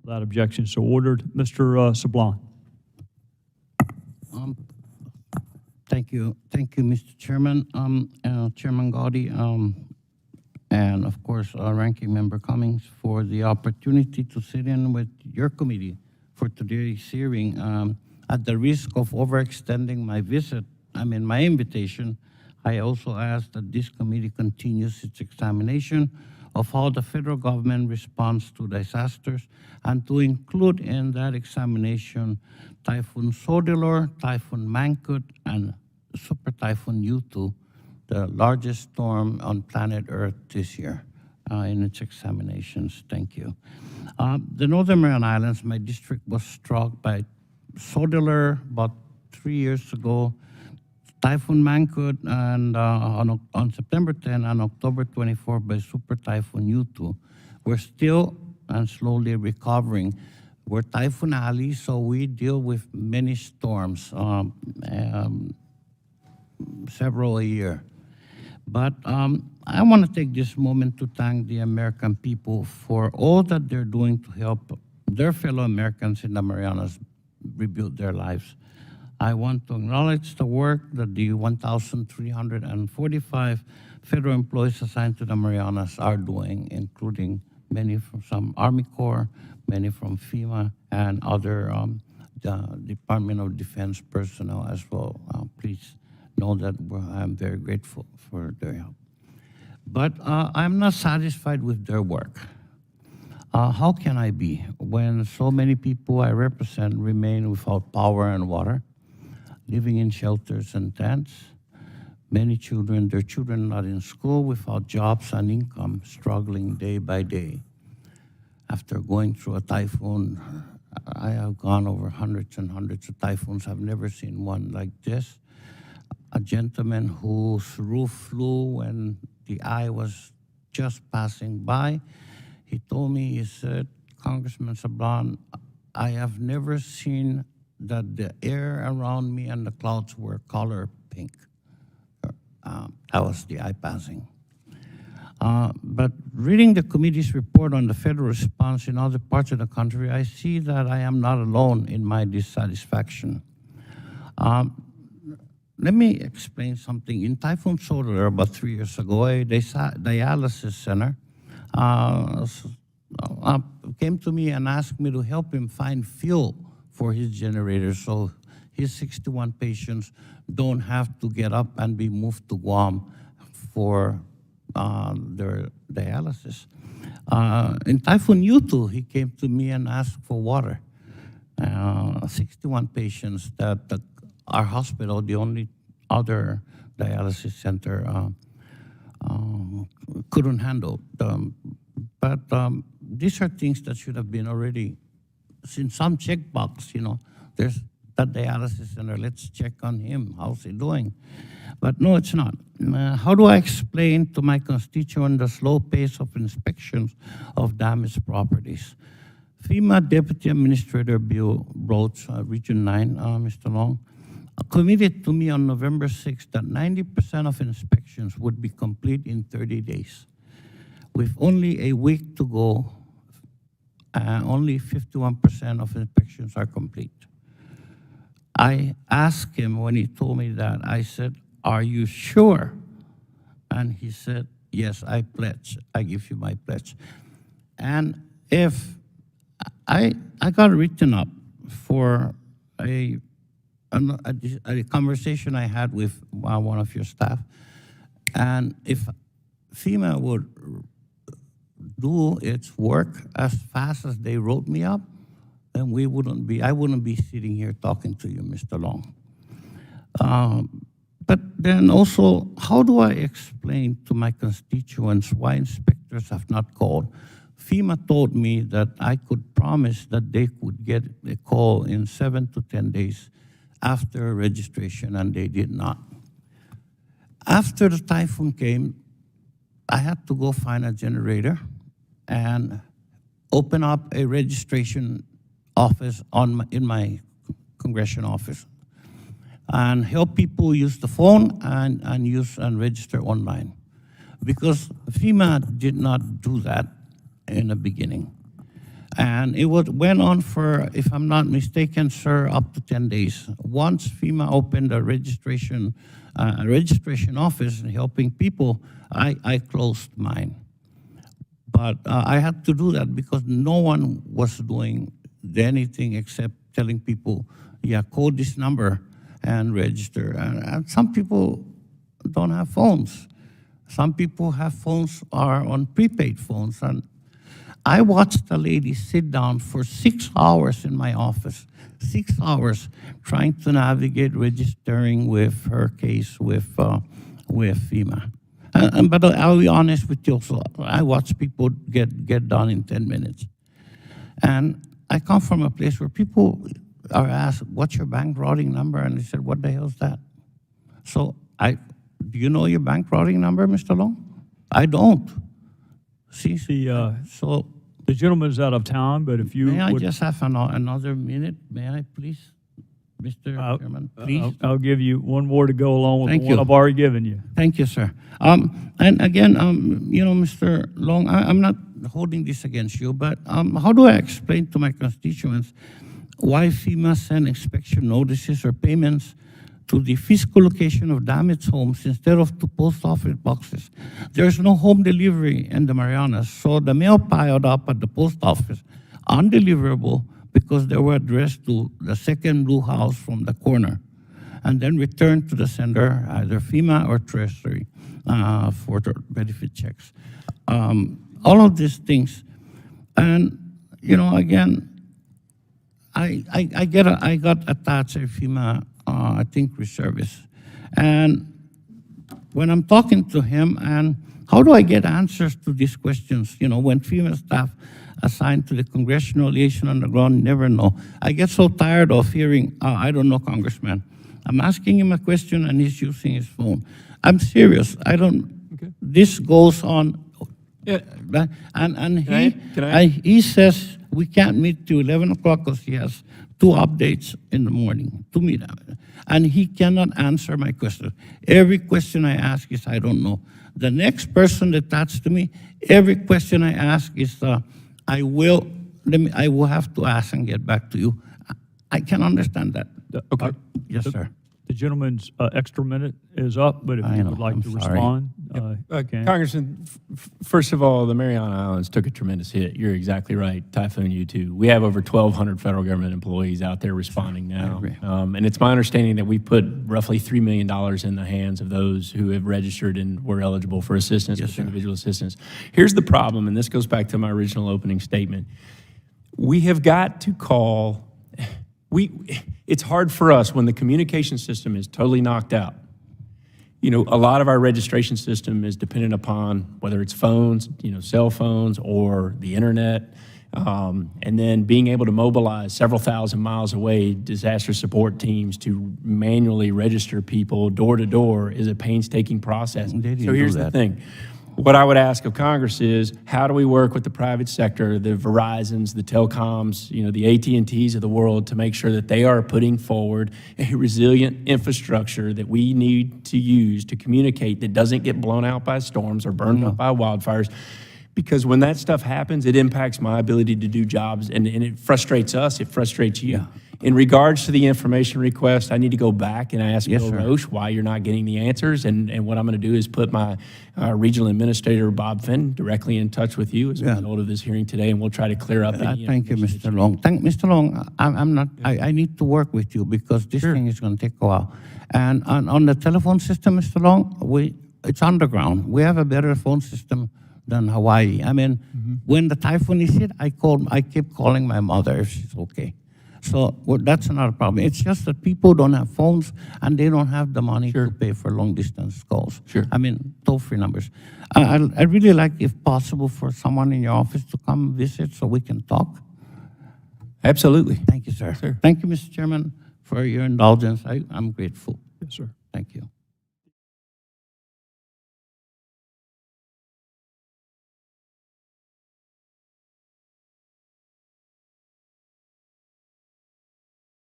Without objection, so ordered. Mr. Sablan. Um, Thank you, Mr. Chairman, Chairman Gaudy, and of course, Ranking Member Cummings for the opportunity to sit in with your committee for today's hearing. At the risk of overextending my invitation, I also ask that this committee continues its examination of how the federal government responds to disasters and to include in that examination Typhoon Soudelor, Typhoon Mangkhut, and Super Typhoon Yutu, the largest storm on planet Earth this year, in its examinations. Thank you. The Northern Mariana Islands, my district was struck by Soudelor about 3 years ago, Typhoon Mangkhut, and on September 10 and October 24 by Super Typhoon Yutu. We're still and slowly recovering. We're Typhoon Alley, so we deal with many storms, several a year. But I want to take this moment to thank the American people for all that they're doing to help their fellow Americans in the Marianas rebuild their lives. I want to acknowledge the work that the 1,345 federal employees assigned to the Marianas are doing, including many from some Army Corps, many from FEMA, and other the Department of Defense personnel as well. Please know that I'm very grateful for their help. But I'm not satisfied with their work. How can I be when so many people I represent remain without power and water, living in shelters and tents, many children, their children not in school, without jobs and income, struggling day by day. After going through a typhoon, I have gone over hundreds and hundreds of typhoons. I've never seen one like this. A gentleman whose roof flew when the eye was just passing by. He told me, he said, Congressman Sablan, I have never seen that the air around me and the clouds were color pink. That was the eye passing. But reading the committee's report on the federal response in other parts of the country, I see that I am not alone in my dissatisfaction. Let me explain something. In Typhoon Soudelor, about 3 years ago, a dialysis center came to me and asked me to help him find fuel for his generator so his 61 patients don't have to get up and be moved to Guam for their dialysis. In Typhoon Yutu, he came to me and asked for water. 61 patients that our hospital, the only other dialysis center, couldn't handle. But these are things that should have been already in some checkbox, there's that dialysis center, let's check on him, how's he doing? But no, it's not. How do I explain to my constituent the slow pace of inspections of damaged properties? FEMA Deputy Administrator Bill Broach, Region 9, Mr. Long, committed to me on November 6th that 90% of inspections would be complete in 30 days. With only a week to go, only 51% of inspections are complete. I asked him when he told me that, I said, are you sure? And he said, yes, I pledge. I give you my pledge. And if I got written up for a conversation I had with one of your staff, and if FEMA would do its work as fast as they wrote me up, then I wouldn't be sitting here talking to you, Mr. Long. But then also, how do I explain to my constituents why inspectors have not called? FEMA told me that I could promise that they could get a call in 7 to 10 days after registration, and they did not. After the typhoon came, I had to go find a generator and open up a registration office in my congressional office and help people use the phone and use and register online. Because FEMA did not do that in the beginning. And it went on for, if I'm not mistaken, sir, up to 10 days. Once FEMA opened a registration office and helping people, I closed mine. But I had to do that because no one was doing anything except telling people, yeah, code this number and register. And some people don't have phones. Some people have phones are on prepaid phones. And I watched a lady sit down for 6 hours in my office, 6 hours, trying to navigate registering with her case with FEMA. But I'll be honest with you also, I watch people get done in 10 minutes. And I come from a place where people are asked, what's your bank routing number? And they said, what the hell is that? So do you know your bank routing number, Mr. Long? I don't. See, so The gentleman's out of time, but if you may I would, just have another minute? May I, please, Mr. Chairman? Please. I'll give you one more to go along with Thank the one you. I've already given you. Thank you, sir. And again, you know, Mr. Long, I'm not holding this against you, but how do I explain to my constituents why FEMA send inspection notices or payments to the physical location of damaged homes instead of to post office boxes? There's no home delivery in the Marianas, so the mail piled up at the post office, undeliverable, because they were addressed to the second blue house from the corner, and then returned to the sender, either FEMA or Treasury, for the benefit checks. All of these things. And, you know, again, I got attached at FEMA, I think, reservist. And when I'm talking to him, and how do I get answers to these questions? You know, when FEMA staff assigned to the congressional liaison on the ground never know. I get so tired of hearing, I don't know, Congressman. I'm asking him a question and he's using his phone. I'm serious. I don't, Okay. this goes on. Yeah. And Can he says we can't meet till 11 o'clock because he has 2 updates in the morning to meet. And he cannot answer my question. Every question I ask is, I don't know. The next person that talks to me, every question I ask is, I will have to ask and get back to you. I can understand that. Okay. Yes, sir. The gentleman's extra minute is up, but if I you know, would like I'm to sorry. respond, you can. Congressman, first of all, the Mariana Islands took a tremendous hit. You're exactly right. Typhoon Yutu. We have over 1,200 federal government employees out there responding now. agree. And it's my understanding that we put roughly $3 million in the hands of those who have registered and were eligible for assistance, Yes, with sir. individual assistance. Here's the problem, and this goes back to my original opening statement. We have got to call. It's hard for us when the communication system is totally knocked out. You know, a lot of our registration system is dependent upon whether it's phones, you know, cell phones or the internet, and then being able to mobilize several thousand miles away disaster support teams to manually register people door to door is a painstaking process. They didn't So here's do the that. thing. What I would ask of Congress is, how do we work with the private sector, the Verizons, the telecoms, you know, the AT&Ts of the world to make sure that they are putting forward a resilient infrastructure that we need to use to communicate that doesn't get blown out by storms or burned up by wildfires? Because when that stuff happens, it impacts my ability to do jobs, and it frustrates us, it frustrates you. Yeah. In regards to the information request, I need to go back and ask Yes, Bill sir. Roche why you're not getting the answers, and what I'm going to do is put my regional administrator, Bob Finn, directly in touch with you as a result of this hearing today, and we'll try to clear up any Thank you, information that Mr. Long. Mr. Long, I'm not, I need to work with you because this thing is going to take a while. And on the telephone system, Mr. Long, it's underground. We have a better phone system than Hawaii. I mean, when the typhoon is hit, I keep calling my mother if she's okay. So that's not a problem. It's just that people don't have phones and they don't have the money to pay for long distance calls. Sure. I mean, toll-free numbers. I'd really like, if possible, for someone in your office to come visit so we can talk. Absolutely. Thank you, sir. Thank you, Mr. Chairman, for your indulgence. I'm grateful. Yes, sir. Thank you.